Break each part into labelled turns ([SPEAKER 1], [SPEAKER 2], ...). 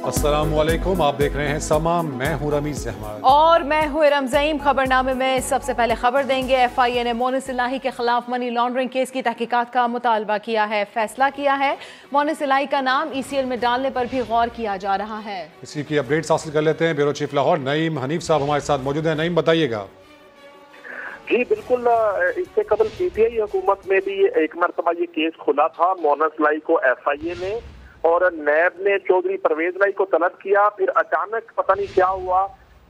[SPEAKER 1] अस्सलामुअलैकुम, आप देख रहे हैं समा। मैं हूं रमीज अहमद
[SPEAKER 2] और मैं हूं रमज़ीम। खबरनामे में सबसे पहले खबर देंगे। FIA ने मोनिस इलाही के खिलाफ मनी लॉन्ड्रिंग केस की तहकीकात का मुतालबा किया है, फैसला किया है। मोनिस इलाही का नाम ECL में डालने पर भी गौर किया जा रहा है।
[SPEAKER 1] इसी की अपडेट्स हासिल कर लेते हैं। ब्यूरो चीफ लाहौर नईम हनीफ साहब हमारे साथ मौजूद हैं। नईम, बताइएगा।
[SPEAKER 3] जी बिल्कुल, इससे कबल PTI हुकूमत में भी एक मरतबा ये केस खुला था। मोनिस इलाही को FIA ने और नैब ने चौधरी परवेज इलाही को तलब किया। फिर अचानक पता नहीं क्या हुआ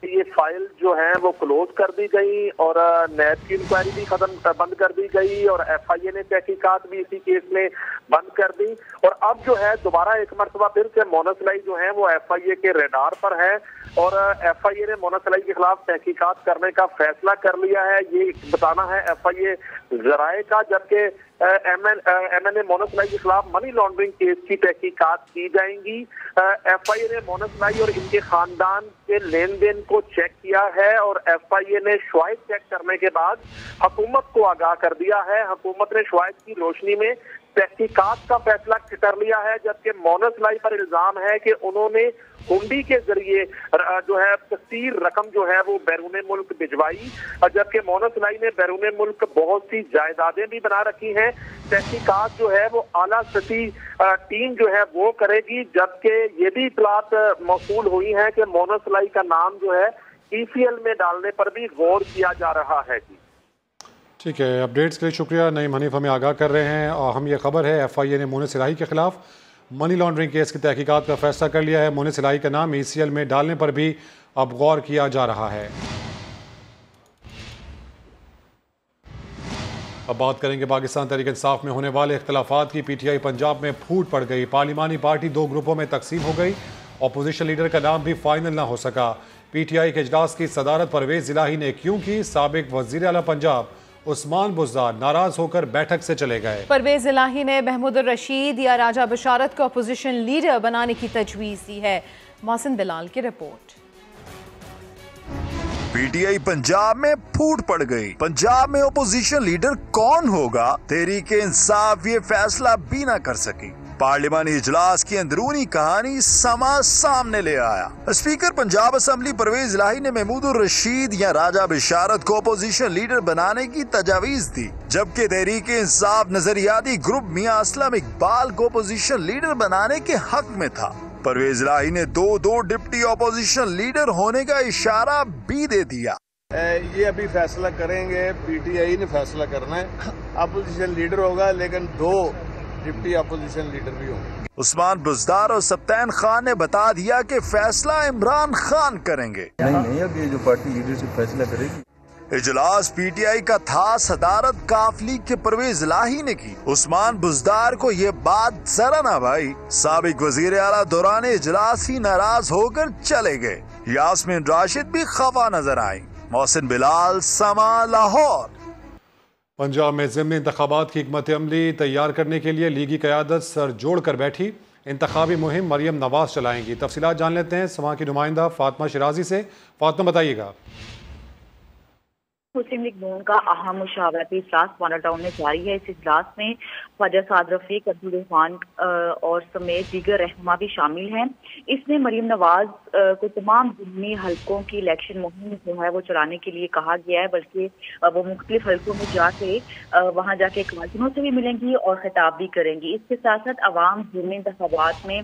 [SPEAKER 3] कि ये फाइल जो है वो क्लोज कर दी गई और नैब की इंक्वायरी भी बंद कर दी गई और FIA ने तहकीकात भी इसी केस में बंद कर दी। और अब जो है दोबारा एक मरतबा फिर से मोनिस इलाही जो है वो FIA के रेडार पर है और FIA ने मोनिस इलाही के खिलाफ तहकीकात करने का फैसला कर लिया है। ये बताना है FIA जराए का, जबकि MNA मोनिस इलाही के खिलाफ मनी लॉन्ड्रिंग केस की तहकीकात की जाएंगी। FIA ने मोनिस इलाही और इनके खानदान के लेन देन को चेक किया है और FIA ने शवाहिद चेक करने के बाद हुकूमत को आगाह कर दिया है। हुकूमत ने शवाहिद की रोशनी में तहकीकात का फैसला कर लिया है, जबकि मोनिस इलाही पर इल्जाम है कि उन्होंने हुंडी के जरिए जो है कसीर रकम जो है वो बैरून मुल्क भिजवाई, जबकि मोनिस इलाही ने बैरून मुल्क बहुत सी जायदादें भी बना रखी हैं। तहकीकात जो है वो आला सती टीम जो है वो करेगी, जबकि ये भी इतलात मौसूल हुई है कि मोनिस इलाही का नाम जो है ECL में डालने पर भी गौर किया जा रहा है। जी
[SPEAKER 1] ठीक है, अपडेट्स के लिए शुक्रिया। नईम हनीफ हमें आगाह कर रहे हैं। और हम ये खबर है FIA ने मोनिस इलाही के खिलाफ मनी लॉन्ड्रिंग केस की तहकीकात का फैसला कर लिया है। मोनिस इलाही का नाम ECL में डालने पर भी अब गौर किया जा रहा है। अब बात करेंगे पाकिस्तान तहरीक इंसाफ में होने वाले इख्तलाफात की। PTI पंजाब में फूट पड़ गई। पार्लिमानी पार्टी दो ग्रुपों में तकसीम हो गई। अपोजिशन लीडर का नाम भी फाइनल ना हो सका। PTI के इजलास की सदारत परवेज इलाही ने क्यों की? साबिक वज़ीर आला पंजाब उस्मान बुज़दार नाराज होकर बैठक से चले गए।
[SPEAKER 2] परवेज इलाही ने महमूदुर रशीद या राजा बशारत को अपोजिशन लीडर बनाने की तजवीज़ दी है। मोहसिन बिलाल की रिपोर्ट।
[SPEAKER 4] PTI पंजाब में फूट पड़ गई। पंजाब में ओपोजिशन लीडर कौन होगा, तहरीक इंसाफ ये फैसला भी ना कर सकी। पार्लिमानी इजलास की अंदरूनी कहानी समा सामने ले आया। स्पीकर पंजाब असेंबली परवेज इलाही ने महमूदुर रशीद या राजा बशारत को अपोजिशन लीडर बनाने की तजावीज दी, जबकि तहरीक इंसाफ नजरियाती ग्रुप मियां असलम इकबाल को अपोजिशन लीडर बनाने के हक में था। परवेज इलाही ने दो डिप्टी अपोजिशन लीडर होने का इशारा भी दे दिया।
[SPEAKER 5] ये अभी फैसला करेंगे, PTI ने फैसला करना है। अपोजिशन लीडर होगा, लेकिन 2 डिप्टी अपोजिशन लीडर भी होंगे।
[SPEAKER 4] उस्मान बुज़दार और सप्तान खान ने बता दिया कि फैसला इमरान खान करेंगे।
[SPEAKER 6] नहीं, अब ये जो पार्टी लीडरशिप फैसला करेगी।
[SPEAKER 4] इजलास PTI का था। सदारत काफ लीग के परवेज इलाही ने की। उस्मान बुज़दार को ये बात जरा ना भाई। साबिक वजीर आला दौरान इजलास ही नाराज होकर चले गए। यास्मीन राशिद भी खफा नजर आई। मोहसिन बिलाल, समा, लाहौर।
[SPEAKER 1] पंजाब में ज़िमनी इंतखाबात की हिकमत अमली तैयार करने के लिए लीगी क़यादत सर जोड़ कर बैठी। इंतखाबी मुहिम मरियम नवाज चलाएंगी। तफसीलात जान लेते हैं समा की नुमाइंदा फातिमा शिराजी से। फातिमा, बताइएगा।
[SPEAKER 7] मुस्लिम लीग नून का अहम मुशावरती इजलास वाना टाउन में जारी है। इस इजलास में ख्वाजा साद रफीक, अब्दुल रहमान और समेत दीगर रहनुमा भी शामिल हैं। इसमें मरियम नवाज को तमाम ज़िमनी हल्कों की इलेक्शन मुहिम जो है वो चलाने के लिए कहा गया है, बल्कि वो मुख्तलिफ हल्कों में जाके वहाँ जाके काजिनों से भी मिलेंगी और खिताब भी करेंगी। इसके साथ साथ अवाम ज़िमनी इंतखाबात में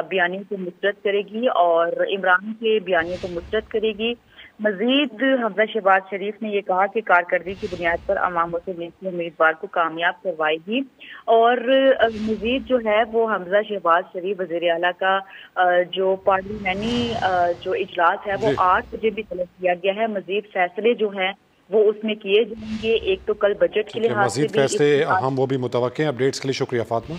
[SPEAKER 7] बयानियों को मुस्तरद करेगी और इमरान के बयानियों को मुस्तरद करेगी। मजीद हमजा शहबाज शरीफ ने ये कहा कि कारकर्दगी की बुनियाद पर अवाम मुस्लिम लीग के उम्मीदवार को कामयाब करवाएगी और मजीद जो है वो हमजा शहबाज शरीफ वज़ीर आला का जो पार्लिमानी जो इजलास है वो 8 बजे भी तलब किया गया है। मजीद फैसले जो हैं वो उसमें किए जाएंगे। एक तो कल बजट के लिहाज से
[SPEAKER 1] मजीद फैसले अहम वो भी मुतवक्के हैं। अपडेट्स के लिए शुक्रिया फातिमा।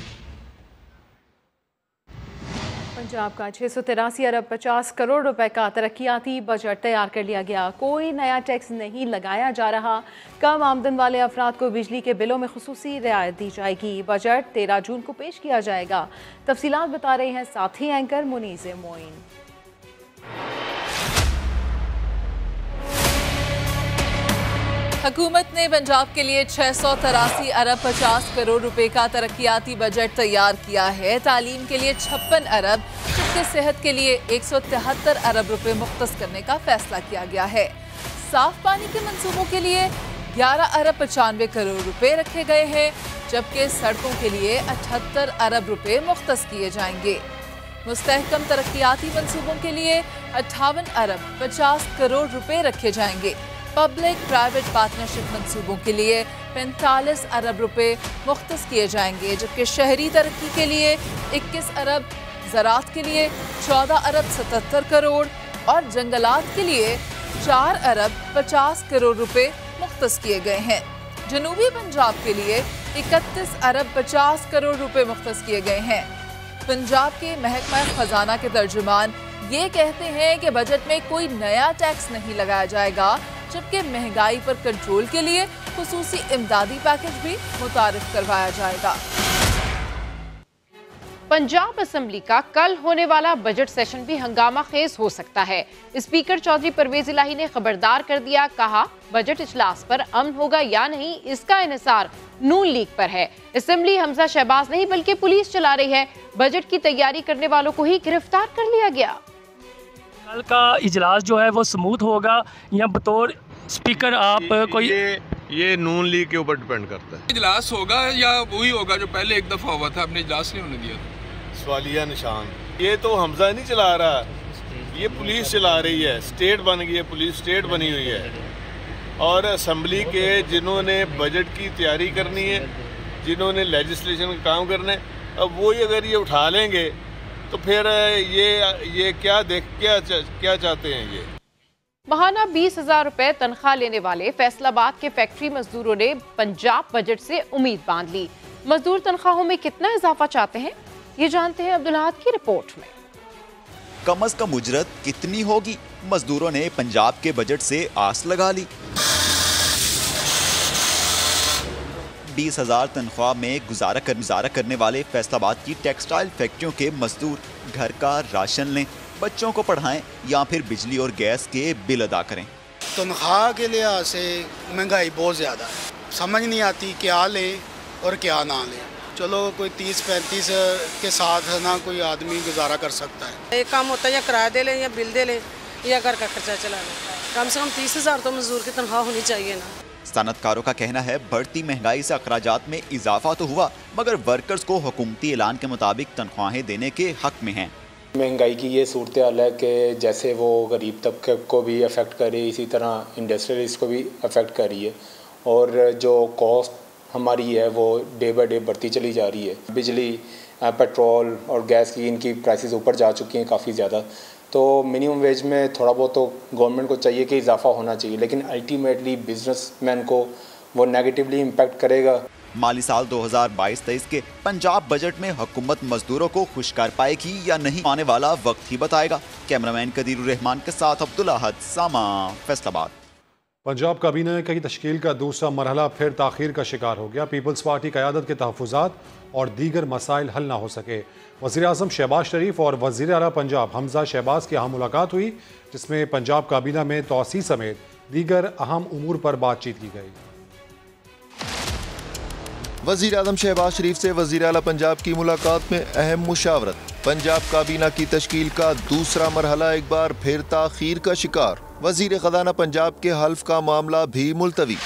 [SPEAKER 2] पंजाब का 683 अरब 50 करोड़ रुपए का तरक्याती बजट तैयार कर लिया गया। कोई नया टैक्स नहीं लगाया जा रहा। कम आमदन वाले अफराद को बिजली के बिलों में खुसूसी रियायत दी जाएगी। बजट 13 जून को पेश किया जाएगा। तफसीलात बता रहे हैं साथी एंकर मुनीज़ मोइन।
[SPEAKER 8] हुकूमत ने पंजाब के लिए 683 अरब 50 करोड़ रुपए का तरक्याती बजट तैयार किया है। तालीम के लिए 56 अरब के सेहत के लिए 173 अरब रुपए मुख्तस करने का फैसला किया गया है। साफ पानी के मंसूबों के लिए 11 अरब 95 करोड़ रुपए रखे गए हैं, जबकि सड़कों के लिए 78 अरब रुपए मुख्तस किए जाएंगे। मुस्तहकम तरक्याती मंसूबों के लिए 58 अरब 50 करोड़ रुपए रखे जाएंगे। पब्लिक प्राइवेट पार्टनरशिप मंसूबों के लिए 45 अरब रुपए मुख्तस किए जाएंगे, जबकि शहरी तरक्की के लिए 21 अरब, ज़राअत के लिए 14 अरब 77 करोड़ और जंगलात के लिए 4 अरब 50 करोड़ रुपए मुख्तस किए गए हैं। जनूबी पंजाब के लिए 31 अरब 50 करोड़ रुपए मुख्तस किए गए हैं। पंजाब के महकमा खजाना के तर्जुमान ये कहते हैं कि बजट में कोई नया टैक्स नहीं लगाया जाएगा, जबकि महंगाई पर कंट्रोल के लिए खुसूसी इमदादी पैकेज भी मुतारिफ करवाया जाएगा।
[SPEAKER 9] पंजाब असेंबली का कल होने वाला बजट सेशन भी हंगामा खेज हो सकता है। स्पीकर चौधरी परवेज इलाही ने खबरदार कर दिया, कहा बजट इजलास पर अमन होगा या नहीं इसका इन्हिसार नून लीग पर है। असेंबली हमजा शहबाज नहीं बल्कि पुलिस चला रही है। बजट की तैयारी करने वालों को ही गिरफ्तार कर लिया गया।
[SPEAKER 10] कल का इजलास जो है वो स्मूथ होगा या बतौर स्पीकर आप कोई
[SPEAKER 5] ये नून लीग के ऊपर डिपेंड करता है।
[SPEAKER 11] इजलास होगा या वही होगा जो पहले एक दफा हुआ था, आपने इजलास नहीं होने दिया था।
[SPEAKER 5] सवालिया निशान। ये तो हमजा नहीं चला रहा, ये पुलिस चला रही है। स्टेट बन गई है, पुलिस स्टेट बनी हुई है। और असेंबली के जिन्होंने बजट की तैयारी करनी है, जिन्होंने लेजिस्लेशन का काम करना है, अब वो ही अगर ये उठा लेंगे तो फिर ये क्या चाहते हैं ये।
[SPEAKER 9] महाना 20,000 रुपए तनख्वाह लेने वाले फैसलाबाद के फैक्ट्री मजदूरों ने पंजाब बजट से उम्मीद बांध ली। मजदूर तनख्वाहों में कितना इजाफा चाहते हैं, ये जानते हैं अब्दुल अहद की रिपोर्ट में।
[SPEAKER 4] कम से कम उजरत कितनी होगी, मजदूरों ने पंजाब के बजट से आस लगा ली। 20,000 तनख्वाह में गुजारा करने वाले फैसलाबाद की टेक्सटाइल फैक्ट्रियों के मजदूर घर का राशन लें, बच्चों को पढ़ाएं या फिर बिजली और गैस के बिल अदा करें।
[SPEAKER 12] तनख्वाह के लिहाज से महंगाई बहुत ज़्यादा है, समझ नहीं आती क्या लें और क्या ना लें। चलो कोई 30-35 के साथ ना कोई आदमी गुजारा कर सकता है।
[SPEAKER 13] एक काम होता है या किराया दे लें या बिल दे लें या घर का खर्चा चला लें। कम से कम 30,000 तो मजदूर की तनख्वाह होनी चाहिए ना।
[SPEAKER 4] सनतकारों का कहना है बढ़ती महंगाई से अखराजात में इजाफा तो हुआ, मगर वर्कर्स को हुकूमती ऐलान के मुताबिक तनख्वाहें देने के हक में हैं।
[SPEAKER 14] महंगाई की ये सूरत हाल है कि जैसे वो गरीब तबके को भी अफेक्ट कर रही है, इसी तरह इंडस्ट्रियलिस्ट को भी अफेक्ट कर रही है। और जो कॉस्ट हमारी है वो डे बाय डे बढ़ती चली जा रही है। बिजली, पेट्रोल और गैस की इनकी प्राइसेस ऊपर जा चुकी हैं काफ़ी ज़्यादा। तो मिनिमम वेज में थोड़ा बहुत तो गवर्नमेंट को चाहिए कि इजाफा होना चाहिए, लेकिन अल्टीमेटली बिजनेसमैन को वो नेगेटिवली इम्पैक्ट करेगा।
[SPEAKER 4] माली साल 2022-23 के पंजाब बजट में हुकूमत मजदूरों को खुश कर पाएगी या नहीं, आने वाला वक्त ही बताएगा। कैमरामैन कदीरुर रहमान के साथ अब्दुल अहद, सामा, फैसलाबाद।
[SPEAKER 1] पंजाब काबीना की तश्कील का दूसरा मरहला फिर ताखीर का शिकार हो गया। पीपल्स पार्टी क़यादत के तहफ़्फ़ुज़ात और दीगर मसाइल हल ना हो सके। वज़ीर आज़म शहबाज शरीफ और वज़ीर आला पंजाब हमजा शहबाज की अहम मुलाकात हुई, जिसमें पंजाब काबीना में तोसी समेत दीगर अहम उमूर पर बातचीत की गई।
[SPEAKER 15] वज़ीर आज़म शहबाज शरीफ से वज़ीर आला पंजाब की मुलाकात में अहम मुशावरत। पंजाब काबीना की तश्कील का दूसरा मरहला एक बार फिर ताखीर का शिकार। वज़ीर ख़ज़ाना पंजाब के हल्फ का मामला भी मुलतवी।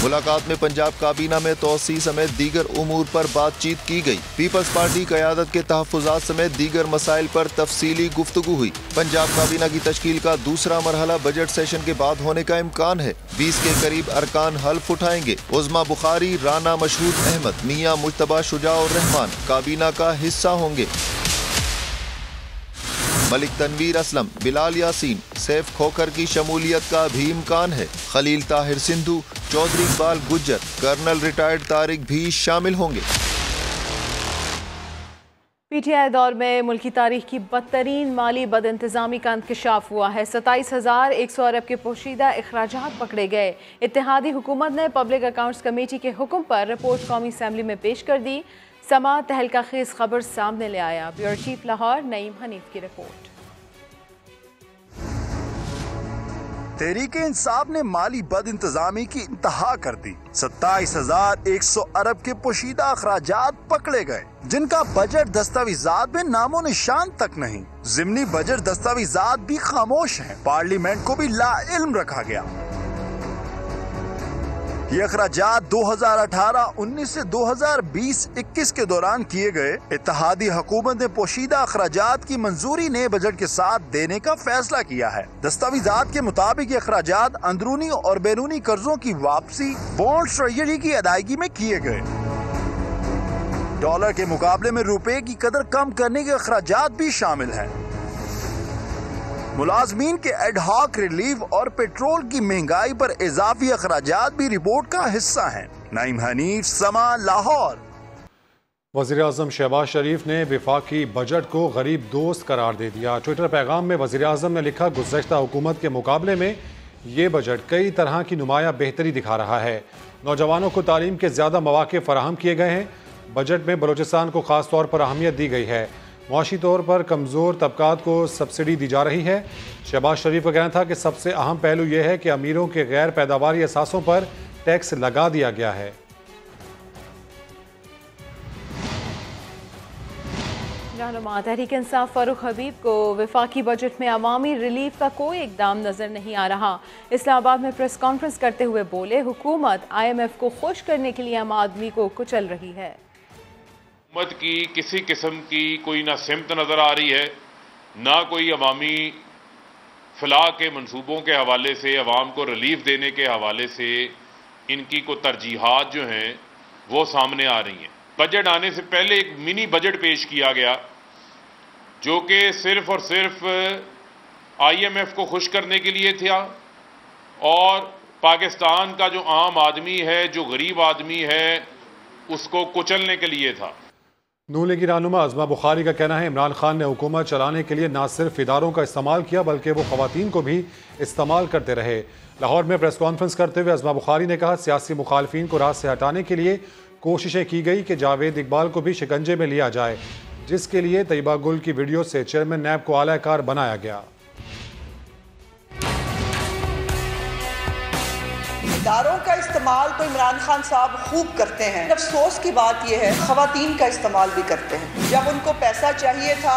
[SPEAKER 15] मुलाकात में पंजाब काबीना में तोसी समेत दीगर उमूर पर बातचीत की गई। पीपल्स पार्टी क़यादत के तहफ़्फ़ुज़ात समेत दीगर मसाइल पर तफसीली गुफ्तगू हुई। पंजाब काबीना की तश्कील का दूसरा मरहला बजट सेशन के बाद होने का इम्कान है। 20 के करीब अरकान हल्फ उठाएंगे। उज़मा बुखारी, राना मशहूद अहमद, मियाँ मुज्तबा शुजाउर रहमान काबीना का हिस्सा होंगे। मलिक तनवीर असलम, बिलाल यासीन, सैफ खोखर की शमूलियत का भी इम्कान है। खलील ताहिर सिंधु, चौधरी इकबाल गुज्जर, कर्नल रिटायर्ड तारिक भी शामिल होंगे।
[SPEAKER 2] पीटीआई दौर में मुल्की तारीख की बदतरीन माली बदइंतजामी का इंकशाफ हुआ है। 27,100 अरब के पोशीदा अखराजात पकड़े गए। इत्तेहादी हुकूमत ने पब्लिक अकाउंट्स कमेटी के हुक्म पर रिपोर्ट कौमी असम्बली में पेश कर दी। समा तहलका खेज खबर सामने ले आया। ब्यूरो चीफ लाहौर, नईम हनीफ की रिपोर्ट।
[SPEAKER 4] तहरीके इंसाफ ने माली बद इंतजामी की इंतहा कर दी। 27,100 अरब के पोशीदा अखराजात पकड़े गए, जिनका बजट दस्तावेजात में नामो निशान तक नहीं। ज़िमनी बजट दस्तावेजात भी खामोश हैं। पार्लियामेंट को भी लाइल्म रखा गया। ये अखराजात 2018-19 से 2020-21 के दौरान किए गए। इत्तेहादी हुकूमत ने पोशीदा अखराजात की मंजूरी नए बजट के साथ देने का फैसला किया है। दस्तावेजात के मुताबिक ये अखराजात अंदरूनी और बैरूनी कर्जों की वापसी, बॉन्ड ट्रेजरी की अदायगी में किए गए। डॉलर के मुकाबले में रुपए की कदर कम करने के अखराजात भी शामिल हैं। मुलाजमीन के एडहॉक रिलीफ और पेट्रोल की महंगाई पर इजाफी अखराजात भी रिपोर्ट का हिस्सा हैं। नईम हनीफ, समा, लाहौर।
[SPEAKER 1] वज़ीर-ए-आज़म शहबाज शरीफ ने वफाकी बजट को गरीब दोस्त करार दे दिया। ट्विटर पैगाम में वज़ीर-ए-आज़म ने लिखा, गुज़श्ता हुकूमत के मुकाबले में ये बजट कई तरह की नुमाया बेहतरी दिखा रहा है। नौजवानों को तालीम के ज़्यादा मौक़े फराहम किए गए हैं। बजट में बलूचिस्तान को ख़ास तौर पर अहमियत दी गई है। मुआशी तौर पर कमज़ोर तबकात को सब्सिडी दी जा रही है। शहबाज शरीफ का कहना था कि सबसे अहम पहलू यह है कि अमीरों के गैर पैदावारी असासों पर टैक्स लगा दिया गया है।
[SPEAKER 2] रहनुमा तहरीक इंसाफ फारूक हबीब को वफाकी बजट में अवामी रिलीफ का कोई इकदाम नजर नहीं आ रहा। इस्लामाबाद में प्रेस कॉन्फ्रेंस करते हुए बोले, हुकूमत IMF को खुश करने के लिए आम आदमी को कुचल रही है।
[SPEAKER 16] हुकूमत की किसी किस्म की कोई ना सिमत नज़र आ रही है, ना कोई अवामी फलाह के मंसूबों के हवाले से, अवाम को रिलीफ देने के हवाले से इनकी को तरजीहात जो हैं वो सामने आ रही हैं। बजट आने से पहले एक मिनी बजट पेश किया गया जो कि सिर्फ और सिर्फ IMF को खुश करने के लिए था और पाकिस्तान का जो आम आदमी है, जो गरीब आदमी है, उसको कुचलने के लिए था।
[SPEAKER 1] नून लीगी रहनुमा अज़मा बुखारी का कहना है, इमरान खान ने हुकूमत चलाने के लिए न सिर्फ इदारों का इस्तेमाल किया बल्कि वो ख़वातीन को भी इस्तेमाल करते रहे। लाहौर में प्रेस कॉन्फ्रेंस करते हुए अज़मा बुखारी ने कहा, सियासी मुखालफिन को राह से हटाने के लिए कोशिशें की गई कि जावेद इकबाल को भी शिकंजे में लिया जाए, जिसके लिए तैयबा गुल की वीडियो से चेयरमैन नैब को आलाकार बनाया गया।
[SPEAKER 17] इदारों का इस्तेमाल तो इमरान खान साहब खूब करते हैं। अफसोस की बात यह है ख़वातीन का इस्तेमाल भी करते हैं। जब उनको पैसा चाहिए था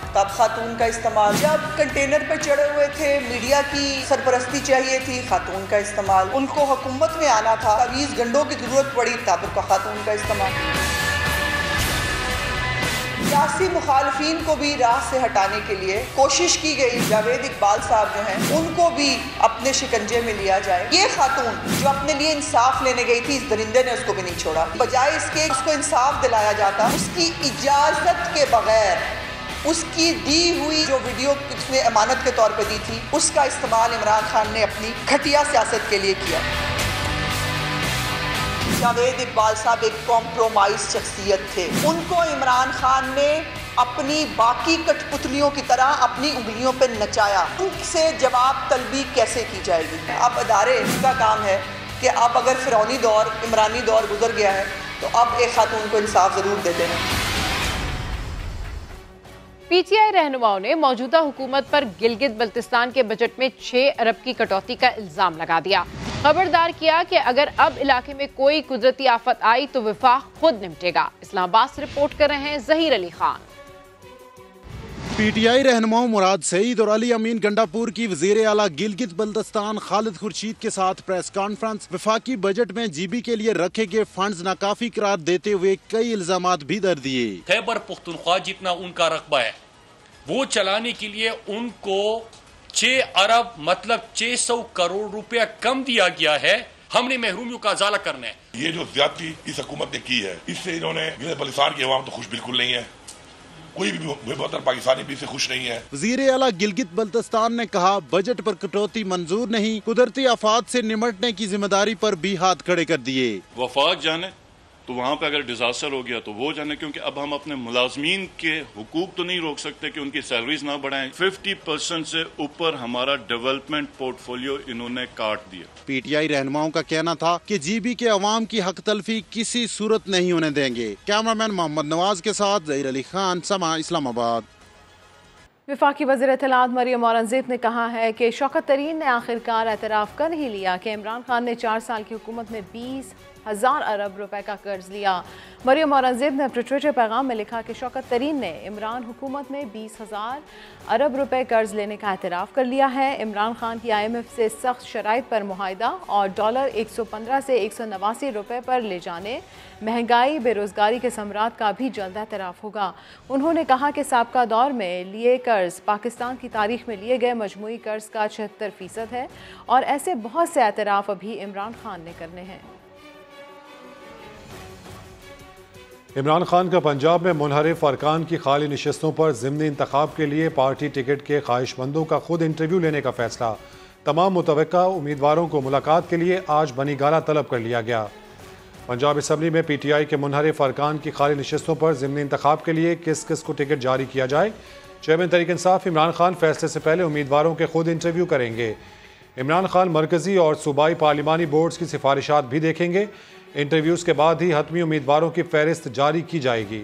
[SPEAKER 17] तब खातून का इस्तेमाल, जब कंटेनर पे चढ़े हुए थे मीडिया की सरपरस्ती चाहिए थी खातून का इस्तेमाल, उनको हुकूमत में आना था 20 घंटों की जरूरत पड़ी तब खातून का इस्तेमाल। सियासी मुखालफिन को भी राह से हटाने के लिए कोशिश की गई। जावेद इकबाल साहब जो हैं उनको भी अपने शिकंजे में लिया जाए। ये खातून जो अपने लिए इंसाफ लेने गई थी, इस दरिंदे ने उसको भी नहीं छोड़ा। बजाय इसके उसको इंसाफ दिलाया जाता, उसकी इजाजत के बगैर उसकी दी हुई जो वीडियो उसने अमानत के तौर पे दी थी, उसका इस्तेमाल इमरान खान ने अपनी घटिया सियासत के लिए किया। जावेद इकबाल साहब एक कॉम्प्रोमाइज शख्सियत थे। उनको इमरान खान ने अपनी बाकी कठपुतलियों की तरह अपनी उंगलियों पे नचाया। उनसे जवाब तलबी कैसे की जाएगी? अब अदारे का काम है कि अब अगर फिरौनी दौर, इमरानी दौर गुजर गया है तो अब एक खातून को इंसाफ जरूर दे देना।
[SPEAKER 9] PTI रहनुमाओं ने मौजूदा हुकूमत पर गिलगित बल्तिस्तान के बजट में 6 अरब की कटौती का इल्जाम लगा दिया। खबरदार किया कि अगर अब इलाके में कोई कुदरती आफत आई तो विफाक खुद निपटेगा। इस्लामाबाद से रिपोर्ट कर रहे हैं जहीर अली खान।
[SPEAKER 18] PTI रहनुमाओं मुराद सईद और अली अमीन गंडापुर की वजीर आला गिलगित बल्तिस्तान खालिद खुर्शीद के साथ प्रेस कॉन्फ्रेंस। वफाकी बजट में GB के लिए रखे गए फंड्स नाकाफी करार देते हुए कई इल्जामात भी दर दिए।
[SPEAKER 19] खैबर पुख्तनख्वा जितना उनका रकबा है वो चलाने के लिए उनको 6 अरब मतलब 600 करोड़ रुपया कम दिया गया है। हमने महरूमियों का अजाला करना है।
[SPEAKER 20] ये जो ज्यादती इस हुकूमत ने की है, इससे इन्होंने बल्तिस्तान की अवाम तो खुश बिल्कुल नहीं है। कोई भी बेहतर पाकिस्तानी भी से खुश नहीं है। वजीर
[SPEAKER 18] आला गिलगित बल्तिस्तान ने कहा, बजट पर कटौती मंजूर नहीं, कुदरती आफात से निमटने की जिम्मेदारी पर भी हाथ खड़े कर दिए।
[SPEAKER 21] वफाक जाने तो वहाँ पे अगर डिजास्टर हो गया तो वो जाने, क्योंकि अब हम अपने मुलाजमीन के हुकूक तो नहीं रोक सकते कि उनकी सैलरीज ना बढ़ाएं। 50% से ऊपर हमारा डेवलपमेंट पोर्टफोलियो इन्होंने काट दिया।
[SPEAKER 18] PTI रहनुमाओं का कहना था कि GB के अवाम की हक तलफी किसी सूरत नहीं होने देंगे। कैमरामैन मोहम्मद नवाज के साथ जहीर अली खान, समा, इस्लामाबाद।
[SPEAKER 2] वफाकी वज़ीर इत्तलात मरियम औरंगज़ेब ने कहा है कि शौकत तरीन ने आखिरकार एतराफ़ कर ही लिया कि इमरान खान ने 4 साल की हुकूमत में 20,000 अरब रुपए का कर्ज लिया। मरियम औरंगज़ेब ने अपने ट्विटर पैगाम में लिखा कि शौकत तरीन ने इमरान हुकूमत में 20,000 अरब रुपए कर्ज लेने का एतराफ़ कर लिया है। इमरान खान की IMF से सख्त शराइत पर मुआहिदा और डॉलर 115 से 189 रुपए पर ले जाने, महंगाई बेरोज़गारी के समरात का भी जल्द एतराफ़ होगा। उन्होंने कहा कि साबका दौर में लिए कर्ज पाकिस्तान की तारीख में लिए गए मजमूई कर्ज का 76% है और ऐसे बहुत से एतराफ़ अभी इमरान खान ने करने हैं।
[SPEAKER 1] इमरान खान का पंजाब में मुनहरिफ अरकान की खाली नशस्तों पर ज़िमनी इंतखाब के लिए पार्टी टिकट के ख्वाहिशमंदों का खुद इंटरव्यू लेने का फैसला। तमाम मुतवक्का उम्मीदवारों को मुलाकात के लिए आज बनी गाला तलब कर लिया गया। पंजाब असम्बली में PTI के मुनहरिफ अरकान की खाली नशस्तों पर ज़िमनी इंतखाब के लिए किस किस को टिकट जारी किया जाए। चेयरमैन तहरीक इंसाफ इमरान खान फैसले से पहले उम्मीदवारों के खुद इंटरव्यू करेंगे। इमरान खान मरकजी और सूबाई पार्लिमानी बोर्ड्स की सिफारिशात भी देखेंगे। इंटरव्यूज के बाद ही हतमी उम्मीदवारों की फहरिस्त जारी की जाएगी।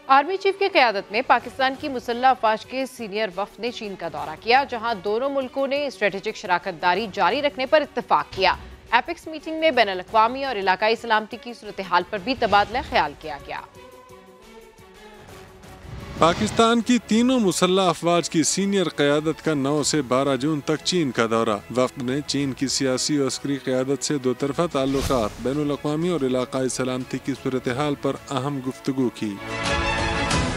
[SPEAKER 9] आर्मी चीफ की क़यादत में पाकिस्तान की मुसल्लह अफवाज के सीनियर वफ़द ने चीन का दौरा किया, जहां दोनों मुल्कों ने स्ट्रेटेजिक शराकतदारी जारी रखने पर इत्तफाक किया। एपेक्स मीटिंग में बैनुल अक़वामी और इलाकाई सलामती की सूरत हाल पर भी तबादला ख्याल किया गया।
[SPEAKER 3] पाकिस्तान की तीनों मुसल्लह अफवाज की सीनियर क़यादत का 9 से 12 जून तक चीन का दौरा। वफ़द ने चीन की सियासी और अस्करी क़यादत से दो तरफ़ा ताल्लुकात, बैनुल अक़वामी और इलाकाई सलामती की सूरत हाल पर अहम गुफ्तगू की।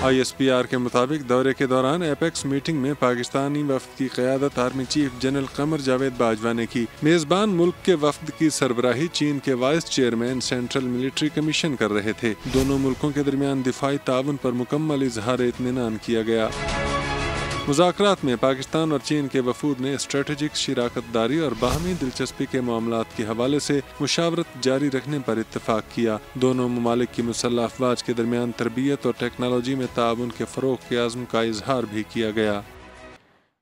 [SPEAKER 3] ISPR के मुताबिक दौरे के दौरान एपेक्स मीटिंग में पाकिस्तानी वफ़द की क़यादत आर्मी चीफ जनरल क़मर जावेद बाजवा ने की। मेज़बान मुल्क के वफ़द की सरबराही चीन के vice chairman central military commission कर रहे थे। दोनों मुल्कों के दरमियान दिफाई ताउन पर मुकम्मल इजहार इत्मीनान किया गया। मुज़ाकरात में पाकिस्तान और चीन के वफूद ने स्ट्रेटेजिक शराकतदारी और बाहमी दिलचस्पी के मामलात के हवाले से मुशावरत जारी रखने पर इत्तफाक किया। दोनों ममालिक की मुसल्लह अफवाज के दरमियान तरबियत और टेक्नोलॉजी में ताउन के फ़रोग़ के आज़म का इजहार भी किया गया।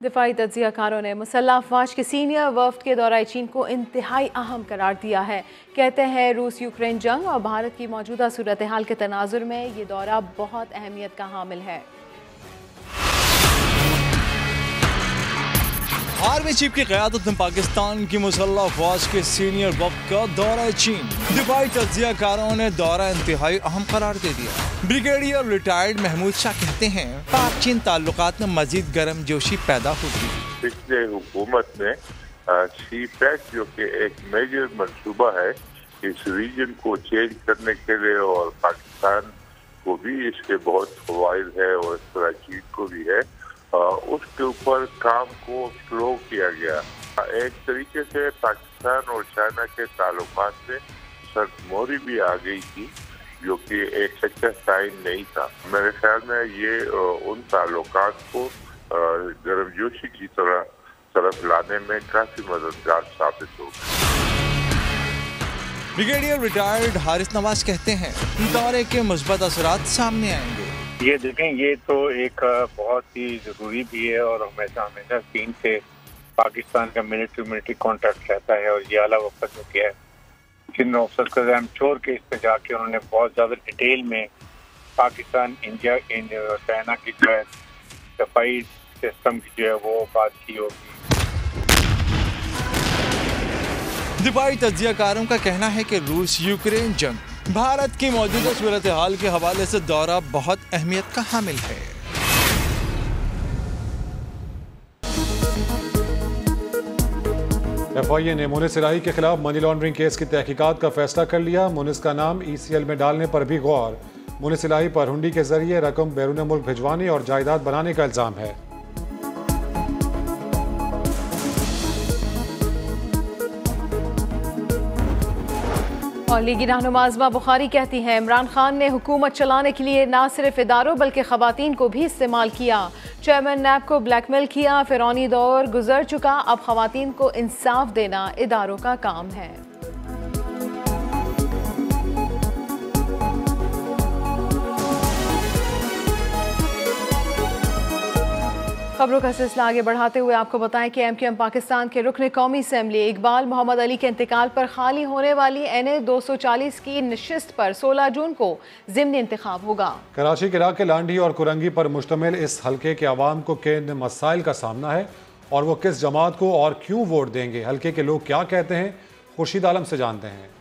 [SPEAKER 2] दिफाई तज्ज़ियाकारों ने मुसल्लह अफवाज के सीनियर वफ़द के दौरान चीन को इंतहाई अहम करार दिया है। कहते हैं रूस यूक्रेन जंग और भारत की मौजूदा सूरत हाल के तनाजुर में ये दौरा बहुत अहमियत का हामिल है।
[SPEAKER 22] आर्मी चीफ की क़यादत में पाकिस्तान की मुसल्लह अफवाज के सीनियर वफ़द का दौरा चीन। दिफाई तज्ज़ियाकारों ने दौरा इंतहाई अहम करार दे दिया। ब्रिगेडियर रिटायर्ड महमूद शाह कहते हैं पाक चीन ताल्लुकात में मजीद गर्म जोशी पैदा होगी।
[SPEAKER 23] पिछले हुकूमत में CPEC जो कि एक मेजर मंसूबा है इस रीजन को चेंज करने के लिए और पाकिस्तान को भी इसके बहुत फ़वाइद है और इस तरह चीन को भी है, उसके ऊपर काम को स्लो किया गया। एक तरीके से पाकिस्तान और चाइना के ताल्लुकात में सरमोरी भी आ गई थी जो कि एक सच्चा साइन नहीं था। मेरे ख्याल में ये उन ताल्लुकात को गर्मजोशी की तरफ लाने में काफी मददगार साबित होगा।
[SPEAKER 22] ब्रिगेडियर रिटायर्ड हारिस नवाज कहते हैं दौरे के मुस्बत असरात सामने आएंगे।
[SPEAKER 24] ये देखें, ये तो एक बहुत ही ज़रूरी भी है और हमेशा चीन से पाकिस्तान का मिलिट्री कॉन्ट्रैक्ट रहता है और ये आला वक्त जो किया है जिन ऑफिसर का आई एम श्योर के इस पे जाके उन्होंने बहुत ज़्यादा डिटेल में पाकिस्तान इंडिया चाइना की जो है सफाई सिस्टम की जो है वो बात की होगी।
[SPEAKER 22] दिफाई तज्ज़ियाकारों का कहना है कि रूस यूक्रेन जंग भारत की मौजूदा सूरत हाल के हवाले से दौरा बहुत अहमियत का हामिल है।
[SPEAKER 1] FIA ने मुनिस इलाही के खिलाफ मनी लॉन्ड्रिंग केस की तहकीकात का फैसला कर लिया। मुनिस का नाम ECL में डालने पर भी गौर। मुनिस इलाही पर हुंडी के जरिए रकम बैरून मुल्क भिजवाने और जायदाद बनाने का इल्जाम है।
[SPEAKER 2] और लीगी रहनुमा आज़मा बुखारी कहती हैं इमरान खान ने हुकूमत चलाने के लिए न सिर्फ इदारों बल्कि ख़वातीन को भी इस्तेमाल किया। चेयरमैन नैब को ब्लैकमेल किया। फिरौनी दौर गुजर चुका, अब ख़वातीन को इंसाफ देना इदारों का काम है। खबरों का सिलसिला आगे बढ़ाते हुए आपको बताएं कि MQM पाकिस्तान के रुकन कौमी असम्बली इकबाल मोहम्मद अली के इंतकाल पर खाली होने वाली NA 240 की नशिस्त पर 16 जून को ज़िमनी इंतखाब होगा।
[SPEAKER 1] कराची के इलाके लांडी और कुरंगी पर मुश्तमिल इस हल्के के अवाम को किन मसाइल का सामना है और वो किस जमात को और क्यों वोट देंगे, हल्के के लोग क्या कहते हैं, खुर्शीद आलम से जानते हैं।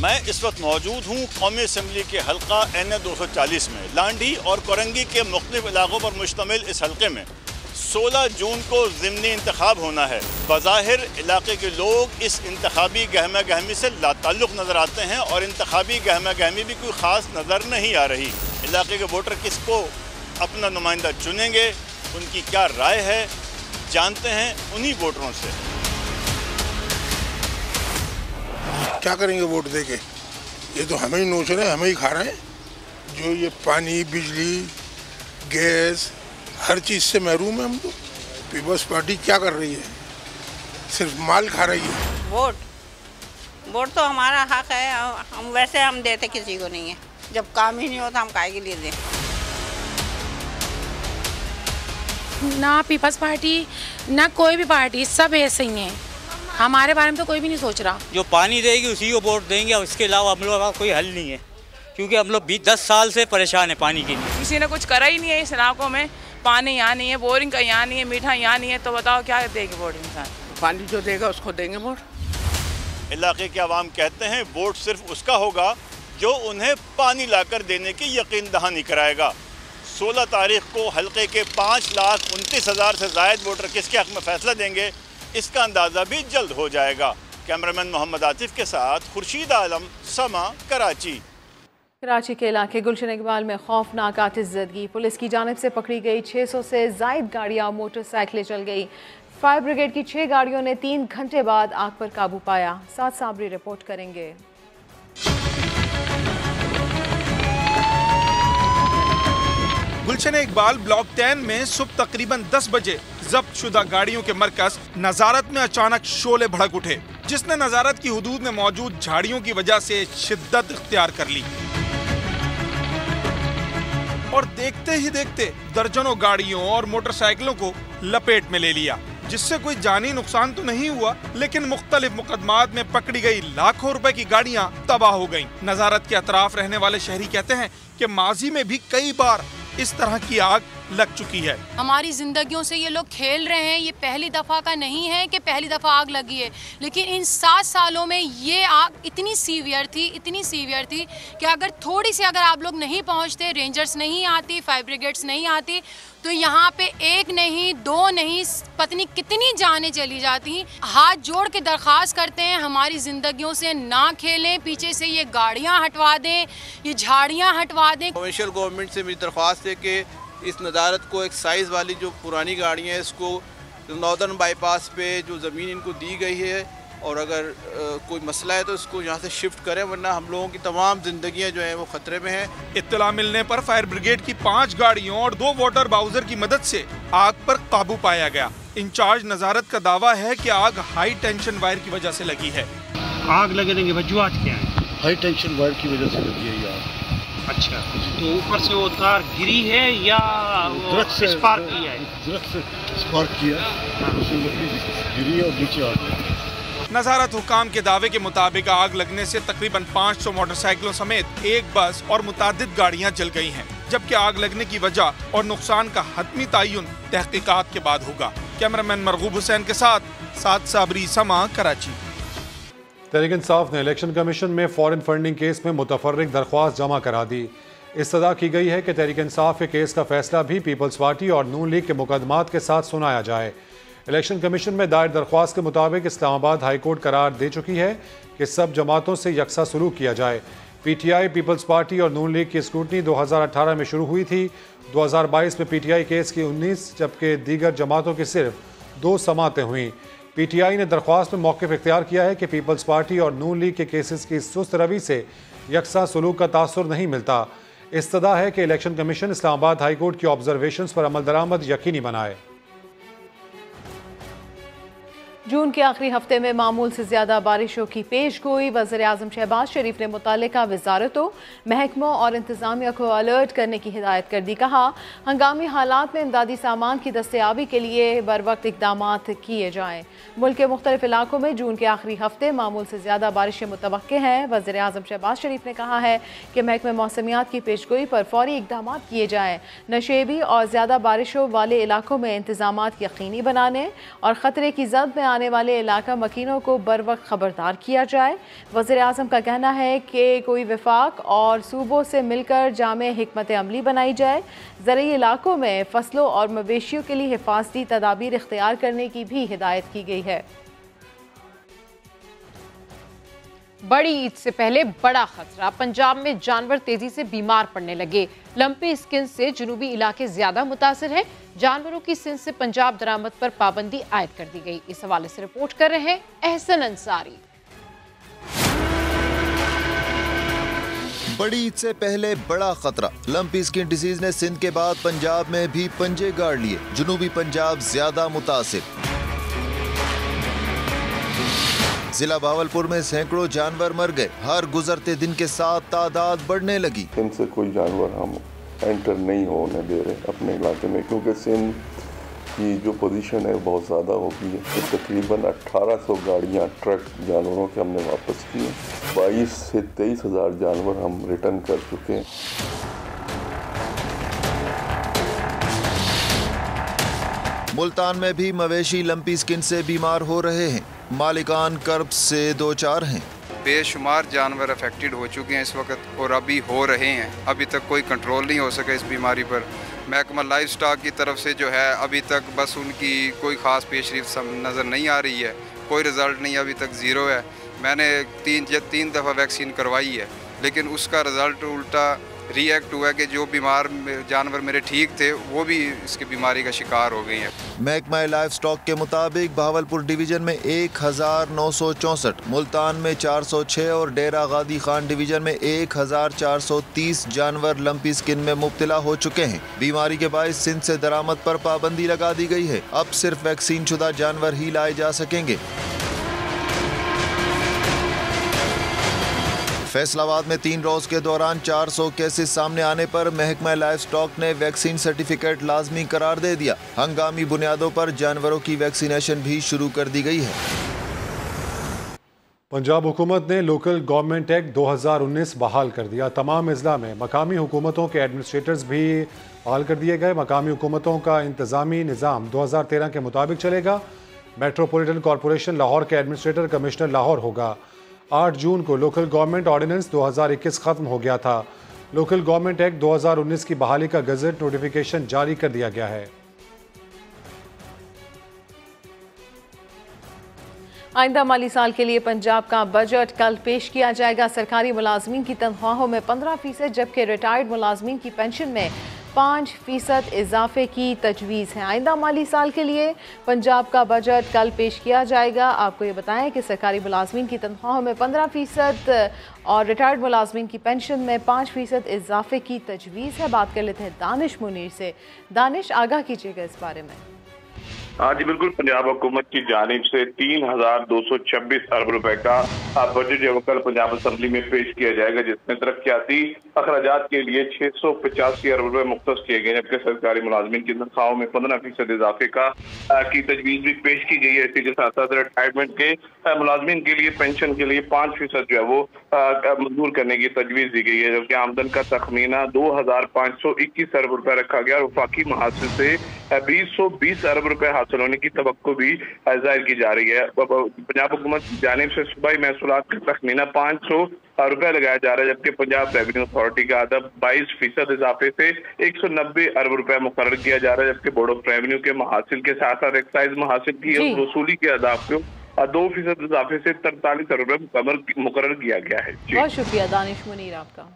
[SPEAKER 6] मैं इस वक्त मौजूद हूँ कौमी असम्बली के हल्का NA 240 में। लांडी और कोरंगी के मुख्तलिफ इलाकों पर मुश्तमिल इस हल्के में 16 जून को ज़िमनी इंतखाब होना है। बज़ाहिर इलाके के लोग इस इंतखाबी गहमा गहमी से लाताल्लुक़ नज़र आते हैं और इंतखाबी गहमा गहमी भी कोई ख़ास नज़र नहीं आ रही। इलाके के वोटर किसको अपना नुमाइंदा चुनेंगे, उनकी क्या राय है, जानते हैं उन्हीं वोटरों से।
[SPEAKER 7] क्या करेंगे वोट देके? ये तो हमें ही नोच रहे हैं, हमें ही खा रहे हैं। जो ये पानी, बिजली, गैस, हर चीज़ से महरूम है हम तो। पीपल्स पार्टी क्या कर रही है? सिर्फ माल खा रही है।
[SPEAKER 8] वोट तो हमारा हक है, हम वैसे हम देते किसी को नहीं है। जब काम ही नहीं होता हम काहे के लिए दें?
[SPEAKER 10] ना पीपल्स पार्टी ना कोई भी पार्टी, सब ऐसे ही हैं। हमारे बारे में तो कोई भी नहीं सोच रहा।
[SPEAKER 25] जो पानी देगी उसी को वोट देंगे और इसके अलावा हम लोगों का कोई हल नहीं है, क्योंकि हम लोग 10 साल से परेशान है पानी के लिए।
[SPEAKER 26] किसी ने कुछ करा ही नहीं है इस इलाकों में। पानी यहाँ नहीं है, बोरिंग का यहाँ नहीं है, मीठा यहाँ नहीं है, तो बताओ क्या देंगे वोट इंसान?
[SPEAKER 8] पानी जो देगा उसको देंगे वोट।
[SPEAKER 6] इलाके के अवाम कहते हैं वोट सिर्फ उसका होगा जो उन्हें पानी लाकर देने की यकीन दहानी कराएगा। 16 तारीख को हल्के के 5,29,000 से ज़ायद वोटर किसके हक़ में फ़ैसला देंगे, इसका अंदाज़ा भी जल्द हो जाएगा। कैमरामैन मोहम्मद आतिफ के साथ खुर्शीद आलम, समा, कराची।
[SPEAKER 2] कराची के इलाके गुलशन इकबाल में खौफनाक आतिशज़दगी। पुलिस की जानिब से पकड़ी गई 600 से ज़ायद गाड़ियाँ, मोटरसाइकिलें चल गई। फायर ब्रिगेड की 6 गाड़ियों ने 3 घंटे बाद आग पर काबू पाया। साथ साबरी रिपोर्ट करेंगे।
[SPEAKER 27] गुलशन इकबाल ब्लॉक 10 में सुबह तकरीबन 10 बजे जब्त शुदा गाड़ियों के मरकज नजारत में अचानक शोले भड़क उठे, जिसने नजारत की हुदूद में मौजूद झाड़ियों की वजह से शिद्दत इख्तियार कर ली और देखते ही देखते दर्जनों गाड़ियों और मोटरसाइकिलों को लपेट में ले लिया, जिससे कोई जानी नुकसान तो नहीं हुआ, लेकिन मुख्तलिफ मुकदमात में पकड़ी गई लाखों रुपए की गाड़ियां तबाह हो गईं। नजारत के अतराफ रहने वाले शहरी कहते हैं कि माजी में भी कई बार इस तरह की आग लग चुकी है।
[SPEAKER 10] हमारी जिंदगियों से ये लोग खेल रहे हैं। ये पहली दफ़ा का नहीं है कि पहली दफ़ा आग लगी है, लेकिन इन 7 सालों में ये आग इतनी सीवियर थी कि अगर थोड़ी सी अगर आप लोग नहीं पहुंचते, रेंजर्स नहीं आती, फायर ब्रिगेड्स नहीं आती, तो यहाँ पे 1 नहीं 2 नहीं पत्नी कितनी जानें चली जाती। हाथ जोड़ के दरख्वास्त करते हैं हमारी ज़िंदगियों से ना खेलें, पीछे से ये गाड़ियाँ हटवा दें, ये झाड़ियाँ हटवा दें।
[SPEAKER 28] कमर्शियल गवर्नमेंट से मेरी दरख्वास्त है कि इस नज़ारत को एक साइज़ वाली जो पुरानी गाड़ियाँ हैं इसको नॉर्दर्न बाईपास पे जो ज़मीन इनको दी गई है, और अगर कोई मसला है तो इसको यहाँ से शिफ्ट करें, वरना हम लोगों की तमाम जिंदगियाँ जो हैं वो खतरे में हैं।
[SPEAKER 27] इत्तला मिलने पर फायर ब्रिगेड की 5 गाड़ियों और 2 वाटर बाउजर की मदद से आग पर काबू पाया गया। इंचार्ज नजारत का दावा है कि आग हाई टेंशन वायर की वजह से लगी है।
[SPEAKER 29] आग लगने की वजूहत क्या है?
[SPEAKER 7] हाई टेंशन वायर की वजह से लगी है ये आग।
[SPEAKER 29] अच्छा, तो ऊपर से वो तार गिरी है या स्पार्क किया है?
[SPEAKER 7] दरख्त से स्पार्क किया, उसमें लकड़ी गिरी और नीचे आग लगी।
[SPEAKER 27] नजारत हुकाम के दावे के मुताबिक आग लगने से तकरीबन 500 मोटरसाइकिलों समेत 1 बस और मुतादिद गाड़ियां जल गई हैं, जबकि आग लगने की वजह और नुकसान का हतमी तयन तहकीकात के बाद होगा। कैमरामैन मरगूब हुसैन के साथ साबरी, समा, कराची।
[SPEAKER 1] तहरीक इंसाफ ने इलेक्शन कमीशन में फॉरेन फंडिंग केस में मुतफर्रिक दरख्वास्त जमा करा दी। इस्तदा की गई है कि तहरीक इंसाफ के केस का फैसला भी पीपल्स पार्टी और नून लीग के मुकदमात के साथ सुनाया जाए। इलेक्शन कमीशन में दायर दरख्वास्त के मुताबिक इस्लामाबाद हाई कोर्ट करार दे चुकी है कि सब जमातों से यकसा सलूक किया जाए। PTI, पीपल्स पार्टी और नून लीग की स्क्रूटनी 2018 में शुरू हुई थी। 2022 में PTI केस की 19 जबकि दीगर जमातों की सिर्फ 2 समातें हुई। PTI ने दरख्वास्त में मौक़िफ़ इख्तियार किया है कि पीपल्स पार्टी और नून लीग के केसेस की सुस्त रवि से यकसा सलूक का तासुर नहीं मिलता। इस्तदा है कि election commission Islamabad high court की ऑब्जर्वेशंस पर अमल दरामद यकीनी बनाए।
[SPEAKER 2] जून के आखिरी हफ्ते में मामूल से ज्यादा बारिशों की पेशगोई। वज़ीर-ए-आज़म शहबाज शरीफ ने मुताल्लिका वज़ारतों, महकमों और इंतजामिया को अलर्ट करने की हिदायत कर दी। कहा, हंगामी हालात में इमदादी सामान की दस्तयाबी के लिए बर वक्त इकदामात किए जाएँ। मुल्क के मुख्तलिफ इलाकों में जून के आखिरी हफ्ते मामूल से ज्यादा बारिशें मुतवक्के हैं। वज़ीर-ए-आज़म शहबाज शरीफ ने कहा है कि महकमे मौसमियात की पेशगोई पर फौरी इकदामात किए जाएँ। नशेबी और ज्यादा बारिशों वाले इलाकों में इंतजामात यकीनी बनाने और खतरे की जद में आने वाले इलाका मकीनों को बर वक्त खबरदार किया जाए। वज़ीर-ए-आज़म का कहना है कि कोई विफाक और सूबों से मिलकर जामे हिकमत अमली बनाई जाए। ज़रूरी इलाकों में फसलों और मवेशियों के लिए हिफाजती तदाबीर इख्तियार करने की भी हिदायत की गई है।
[SPEAKER 9] बड़ी ईद से पहले बड़ा खतरा। पंजाब में जानवर तेजी से बीमार पड़ने लगे। लंपी स्किन से जुनूबी इलाके ज्यादा मुतासिर हैं। जानवरों की सिंध से पंजाब दरामद पर पाबंदी आयद कर दी गई। इस हवाले से रिपोर्ट कर रहे हैं एहसन अंसारी।
[SPEAKER 4] बड़ी ईद से पहले बड़ा खतरा। लंपी स्किन डिजीज ने सिंध के बाद पंजाब में भी पंजे गाड़ लिए। जुनूबी पंजाब ज्यादा मुतासिर। जिला भावलपुर में सैकड़ों जानवर मर गए। हर गुजरते दिन के साथ तादाद बढ़ने लगी।
[SPEAKER 23] इनसे कोई जानवर हम एंटर नहीं होने दे रहे अपने इलाके में, क्योंकि सिंध की जो पोजीशन है बहुत ज़्यादा हो गई है। तो तकरीबन 1800 गाड़ियाँ ट्रक जानवरों के हमने वापस किए। 22 से 23 हज़ार जानवर हम रिटर्न कर चुके हैं।
[SPEAKER 4] मुल्तान में भी मवेशी लंपी स्किन से बीमार हो रहे हैं। मालिकान कर्ब से दो चार हैं।
[SPEAKER 5] बेशुमार जानवर अफेक्टेड हो चुके हैं इस वक्त और अभी हो रहे हैं। अभी तक कोई कंट्रोल नहीं हो सका इस बीमारी पर। महकमा लाइफ स्टॉक की तरफ से जो है अभी तक बस उनकी कोई ख़ास पेशरफ नज़र नहीं आ रही है। कोई रिज़ल्ट नहीं, अभी तक ज़ीरो है। मैंने तीन दफ़ा वैक्सीन करवाई है, लेकिन उसका रिज़ल्ट उल्टा रिएक्ट हुआ कि जो बीमार जानवर मेरे ठीक थे वो भी इसकी बीमारी का शिकार हो गई हैं।
[SPEAKER 4] महकमा लाइफ स्टॉक के मुताबिक भावलपुर डिवीजन में 1964, मुल्तान में 406 और डेरा गादी खान डिवीजन में 1430 जानवर लंपी स्किन में मुब्तला हो चुके हैं। बीमारी के बायस सिंध से दरामद पर पाबंदी लगा दी गई है। अब सिर्फ वैक्सीन शुदा जानवर ही लाए जा सकेंगे। फैसलाबाद में 3 रोज के दौरान 400 केसेस सामने आने पर महकमा लाइफ स्टॉक ने वैक्सीन सर्टिफिकेट लाजमी करार दे दिया। हंगामी बुनियादों पर जानवरों की वैक्सीनेशन भी शुरू कर दी गई है।
[SPEAKER 1] पंजाब हुकूमत ने लोकल गवर्नमेंट एक्ट 2019 बहाल कर दिया। तमाम अजला में मकामी हुकूमतों के एडमिनिस्ट्रेटर्स भी बहाल कर दिए गए। मकामी हुकूमतों का इंतजामी निज़ाम 2013 के मुताबिक चलेगा। मेट्रोपॉलिटन कॉरपोरेशन लाहौर के एडमिनिस्ट्रेटर कमिश्नर लाहौर होगा। 8 जून को लोकल गवर्नमेंट ऑर्डिनेंस 2021 खत्म हो गया था। लोकल गवर्नमेंट एक्ट 2019 की बहाली का गजट नोटिफिकेशन जारी कर दिया गया है।
[SPEAKER 2] आइंदा माली साल के लिए पंजाब का बजट कल पेश किया जाएगा। सरकारी मुलाजमीन की तनख्वाहों में 15%, जबकि रिटायर्ड मुलाजमीन की पेंशन में 5% इजाफे की तजवीज़ है। आइंदा माली साल के लिए पंजाब का बजट कल पेश किया जाएगा। आपको ये बताएं कि सरकारी मुलाजमीन की तनख्वाहों में 15% और रिटायर्ड मुलाजमीन की पेंशन में 5% इजाफे की तजवीज़ है। बात कर लेते हैं दानिश मुनीर से। दानिश, आगाह कीजिएगा इस बारे में।
[SPEAKER 11] हाँ जी बिल्कुल, पंजाब हुकूमत की जानिब से 3226 अरब रुपए का बजट जो कल पंजाब असम्बली में पेश किया जाएगा, जिसमें तरक्याती अखराजात के लिए 685 अरब रुपए मुख्तस किए गए, जबकि सरकारी मुलाजमीन की तनख्वाहों में 15% इजाफे की तजवीज़ भी पेश की गई है। इसी के साथ साथ रिटायरमेंट के मुलाजमीन के लिए पेंशन के लिए 5% जो है वो मंजूर करने की तजवीज़ दी गई है, जबकि आमदन का तखमीना 2521 अरब रुपए रखा गया और वफाकी महासिल से 2020 अरब रुपए हासिल होने की तवक्को भी जाहिर की जा रही है। पंजाब हुकूमत की जानिब से सूबाई महसूलात का तखमीना 500 रुपए लगाया जा रहा है, जबकि पंजाब रेवेन्यू अथॉरिटी का अदब 22% इजाफे से 190 अरब रुपए मुकर्रर किया जा रहा है, जबकि बोर्ड ऑफ रेवेन्यू के महासिल के साथ साथ एक्साइज महासिल की वसूली के अदाब को 2% इजाफे से 43 अरब रुपए मुकर्रर किया गया है।
[SPEAKER 2] बहुत शुक्रिया दानिश मुनीर आपका।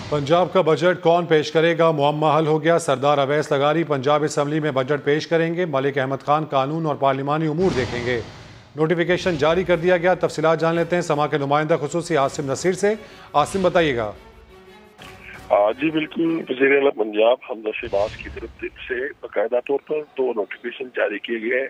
[SPEAKER 1] पंजाब का बजट कौन पेश करेगा, मुअम्मा हल हो गया। सरदार अवैस लगारी पंजाब असम्बली में बजट पेश करेंगे। मलिक अहमद खान कानून और पार्लिमानी उमूर देखेंगे। नोटिफिकेशन जारी कर दिया गया। तफसीलात जान लेते हैं समा के नुमाइंदा खुसूसी आसिम नसीर से। आसिम, बताइएगा।
[SPEAKER 23] जी बिल्कुल, वज़ीर आला पंजाब हमजा शहबाज की तरफ से बाकायदा तौर पर 2 नोटिफिकेशन जारी किए गए हैं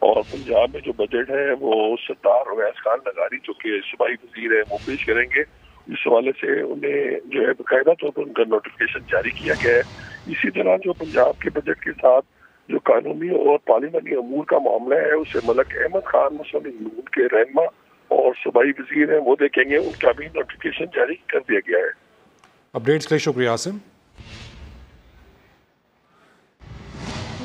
[SPEAKER 23] और पंजाब में जो बजट है वो सरदार अवैस खान नगारी जो कि सूबाई वजीर है वो पेश करेंगे। इस हवाले से उन्हें जो है बाकायदा तौर पर उनका नोटिफिकेशन जारी किया गया है। इसी तरह जो पंजाब के बजट के साथ जो कानूनी और पार्लिमानी अमूर का मामला है उसे मलक अहमद खान मुस्लिम नून के रहनुमा और सूबाई वजीर हैं वो देखेंगे, उनका भी नोटिफिकेशन जारी कर दिया गया है।
[SPEAKER 1] अपडेट्स के लिए शुक्रिया आसिम।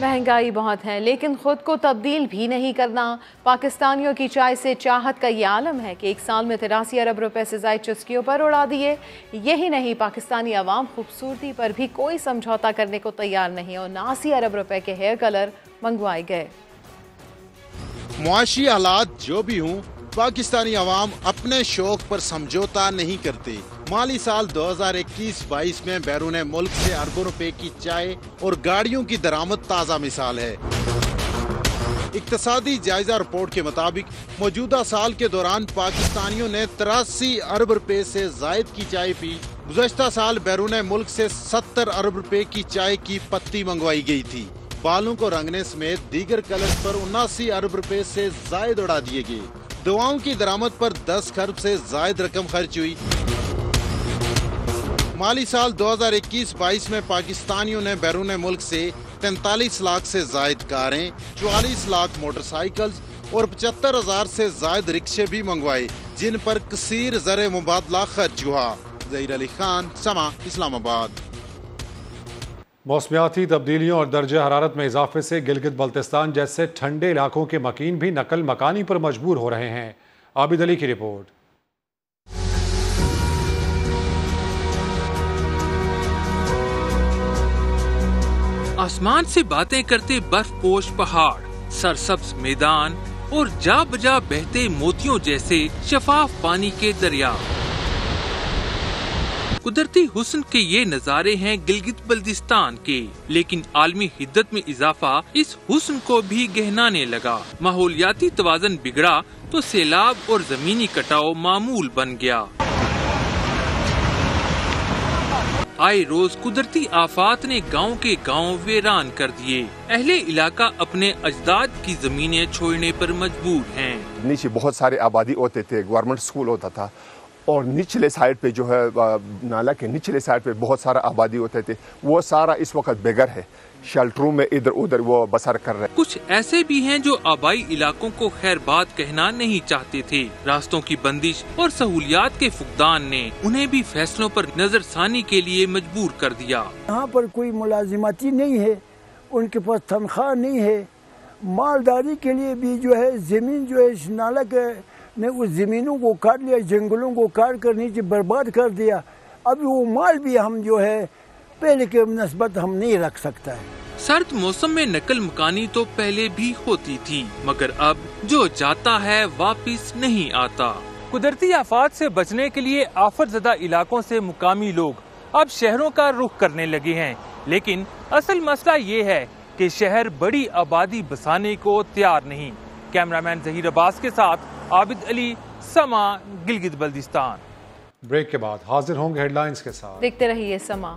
[SPEAKER 2] महंगाई बहुत है लेकिन खुद को तब्दील भी नहीं करना। पाकिस्तानियों की चाय से चाहत का ये आलम है कि एक साल में 83 अरब रुपए से ज़ायद चुस्कियों पर उड़ा दिए। यही नहीं, पाकिस्तानी अवाम खूबसूरती पर भी कोई समझौता करने को तैयार नहीं और 89 अरब रुपए के हेयर कलर मंगवाए गए।
[SPEAKER 18] मुआशी हालात जो भी हों, पाकिस्तानी अवाम अपने शौक पर समझौता नहीं करते। माली साल 2021-22 में बैरून मुल्क से अरबों रुपए की चाय और गाड़ियों की दरामद ताज़ा मिसाल है। इक्तसादी जायजा रिपोर्ट के मुताबिक मौजूदा साल के दौरान पाकिस्तानियों ने 83 अरब रुपए से जायद की चाय पी। गुज़श्ता साल बैरून मुल्क से 70 अरब रुपए की चाय की पत्ती मंगवाई गई थी। बालों को रंगने समेत दीगर कलर पर 79 अरब रुपए से जायद उड़ा दिए गए। दवाओं की दरामद पर 10 खरब से जायद रकम खर्च हुई। माली साल 2021-22 में पाकिस्तानियों ने बैरून मुल्क से 43 लाख से जायद कारें, 44 लाख मोटरसाइकिल्स और 75,000 से जायद रिक्शे भी मंगवाए, जिन पर कसीर ज़र मुबादला खर्च हुआ। ज़हीर अली खान, समा, इस्लामाबाद।
[SPEAKER 1] मौसमियाती तब्दीलियों और दर्जे हरारत में इजाफे से गिलगित बल्तिस्तान जैसे ठंडे इलाकों के मकीन भी नकल मकानी पर मजबूर हो रहे हैं। आबिद अली की रिपोर्ट।
[SPEAKER 12] आसमान से बातें करते बर्फपोश पहाड़, सरसब्ज मैदान और जा बजा बहते मोतियों जैसे शफाफ पानी के दरिया। कुदरती हुस्न के ये नज़ारे हैं गिलगित बल्तिस्तान के, लेकिन आलमी हिद्दत में इजाफा इस हुस्न को भी गहनाने लगा। माहौलियाती तवाज़न बिगड़ा तो सैलाब और जमीनी कटाव मामूल बन गया। आए रोज कुदरती आफात ने गांव के गांव वीरान कर दिए। अहले इलाका अपने अजदाद की जमीनें छोड़ने पर मजबूर हैं।
[SPEAKER 13] नीचे बहुत सारे आबादी होते थे, गवर्नमेंट स्कूल होता था और निचले साइड पे जो है नाला के निचले साइड पे बहुत सारा आबादी होते थे, वो सारा इस वक्त बेघर है, शेल्टरों में इधर उधर वो बसर कर रहे हैं।
[SPEAKER 12] कुछ ऐसे भी हैं जो आबाई इलाकों को खैरबाद कहना नहीं चाहते थे। रास्तों की बंदिश और सहूलियात के फुकदान ने उन्हें भी फैसलों पर नजरसानी के लिए मजबूर कर दिया।
[SPEAKER 14] यहाँ पर कोई मुलाजिमती नहीं है, उनके पास तनख्वाह नहीं है, मालदारी के लिए भी जो है जमीन जो है नाला के ने उस जमीनों को काट लिया, जंगलों को काट कर नीचे बर्बाद कर दिया। अभी वो माल भी हम जो है पहले के नस्बत हम नहीं रख सकता है।
[SPEAKER 12] सर्द मौसम में नकल मकानी तो पहले भी होती थी, मगर अब जो जाता है वापिस नहीं आता।
[SPEAKER 22] कुदरती आफात से बचने के लिए आफत ज़दा इलाकों से मुकामी लोग अब शहरों का रुख करने लगे हैं, लेकिन असल मसला ये है कि शहर बड़ी आबादी बसाने को तैयार नहीं। कैमरामैन ज़हीर अब्बास के साथ आबिद अली, समा, गिलगित बल्तिस्तान।
[SPEAKER 1] ब्रेक के बाद हाजिर होंगे हेडलाइंस के साथ।
[SPEAKER 2] देखते रहिए समा।